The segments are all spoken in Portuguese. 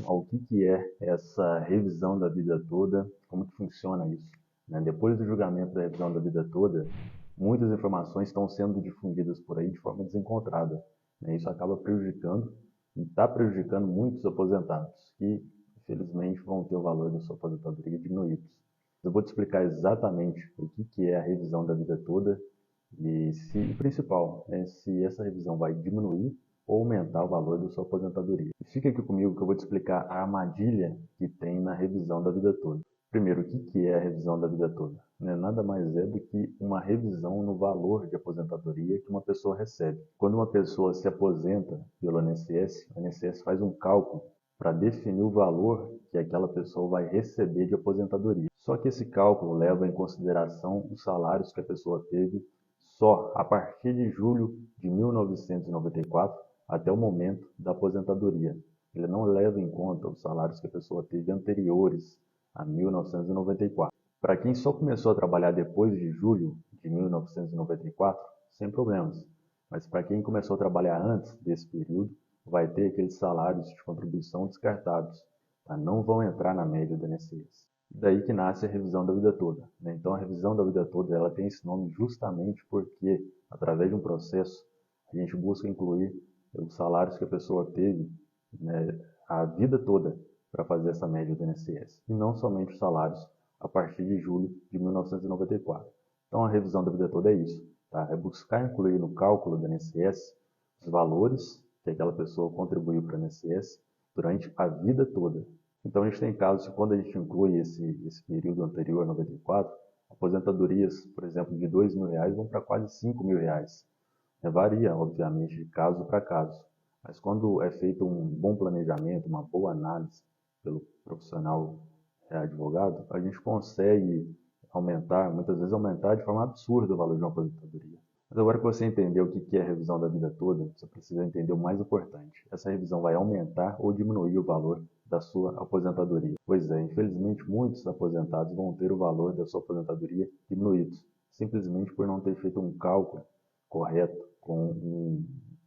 O que é essa revisão da vida toda? Como que funciona isso? Né? Depois do julgamento da revisão da vida toda, muitas informações estão sendo difundidas por aí de forma desencontrada, né? Isso acaba prejudicando e está prejudicando muitos aposentados que, infelizmente, vão ter o valor da sua aposentadoria diminuído. Eu vou te explicar exatamente o que é a revisão da vida toda e, o principal, né, se essa revisão vai diminuir ou aumentar o valor da sua aposentadoria. Fica aqui comigo que eu vou te explicar a armadilha que tem na revisão da vida toda. Primeiro, o que é a revisão da vida toda? Nada mais é do que uma revisão no valor de aposentadoria que uma pessoa recebe. Quando uma pessoa se aposenta pelo INSS, o INSS faz um cálculo para definir o valor que aquela pessoa vai receber de aposentadoria. Só que esse cálculo leva em consideração os salários que a pessoa teve só a partir de julho de 1994 até o momento da aposentadoria. Ele não leva em conta os salários que a pessoa teve anteriores a 1994. Para quem só começou a trabalhar depois de julho de 1994, sem problemas. Mas para quem começou a trabalhar antes desse período, vai ter aqueles salários de contribuição descartados, tá? Não vão entrar na média do INSS. Daí que nasce a revisão da vida toda, né? Então a revisão da vida toda ela tem esse nome justamente porque, através de um processo, a gente busca incluir os salários que a pessoa teve, né, a vida toda para fazer essa média do INSS, e não somente os salários a partir de julho de 1994. Então a revisão da vida toda é isso, tá? É buscar incluir no cálculo do INSS os valores que aquela pessoa contribuiu para o INSS durante a vida toda. Então a gente tem casos que quando a gente inclui esse período anterior a 94, aposentadorias, por exemplo, de R$ 2.000 vão para quase R$ 5.000. Varia, obviamente, de caso para caso, mas quando é feito um bom planejamento, uma boa análise pelo profissional advogado, a gente consegue aumentar, muitas vezes aumentar de forma absurda o valor de uma aposentadoria. Mas agora que você entendeu o que é a revisão da vida toda, você precisa entender o mais importante. Essa revisão vai aumentar ou diminuir o valor da sua aposentadoria? Pois é, infelizmente muitos aposentados vão ter o valor da sua aposentadoria diminuído, simplesmente por não ter feito um cálculo correto com um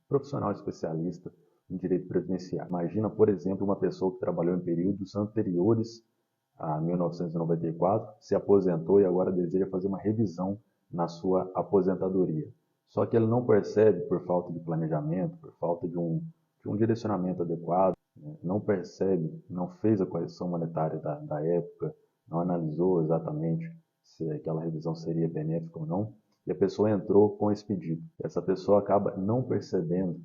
profissional especialista em direito previdenciário. Imagina, por exemplo, uma pessoa que trabalhou em períodos anteriores a 1994, se aposentou e agora deseja fazer uma revisão na sua aposentadoria. Só que ele não percebe, por falta de planejamento, por falta de um direcionamento adequado, né? Não percebe, não fez a correção monetária da época, não analisou exatamente se aquela revisão seria benéfica ou não, e a pessoa entrou com esse pedido. Essa pessoa acaba não percebendo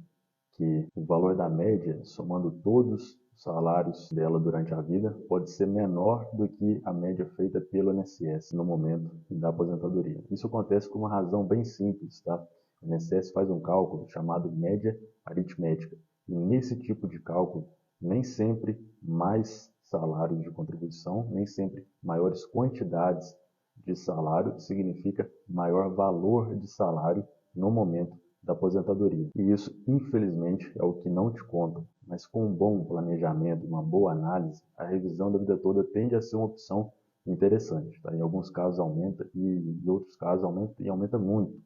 que o valor da média, somando todos os salários dela durante a vida, pode ser menor do que a média feita pelo INSS no momento da aposentadoria. Isso acontece por uma razão bem simples, tá? O INSS faz um cálculo chamado média aritmética. E nesse tipo de cálculo, nem sempre mais salários de contribuição, nem sempre maiores quantidades de salário significa maior valor de salário no momento da aposentadoria. E isso, infelizmente, é o que não te contam. Mas com um bom planejamento, uma boa análise, a revisão da vida toda tende a ser uma opção interessante. Tá? Em alguns casos aumenta e em outros casos aumenta muito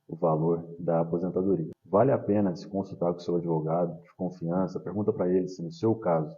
o valor da aposentadoria. Vale a pena se consultar com o seu advogado de confiança, pergunta para ele se no seu caso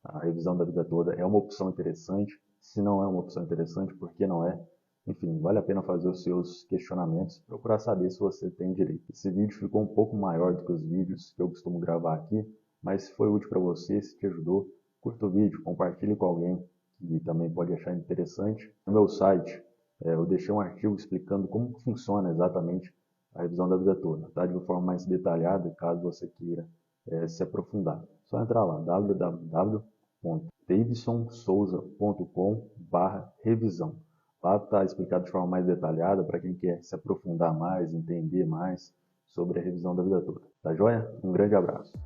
a revisão da vida toda é uma opção interessante, se não é uma opção interessante, por que não é? Enfim, vale a pena fazer os seus questionamentos, procurar saber se você tem direito. Esse vídeo ficou um pouco maior do que os vídeos que eu costumo gravar aqui, mas se foi útil para você, se te ajudou, curta o vídeo, compartilhe com alguém que também pode achar interessante. No meu site, eu deixei um artigo explicando como funciona exatamente a revisão da vida toda, tá? De uma forma mais detalhada, caso você queira se aprofundar. Só entrar lá, www.davidsonsouza.com/revisão. Lá está explicado de forma mais detalhada para quem quer se aprofundar mais, entender mais sobre a revisão da vida toda. Tá joia? Um grande abraço.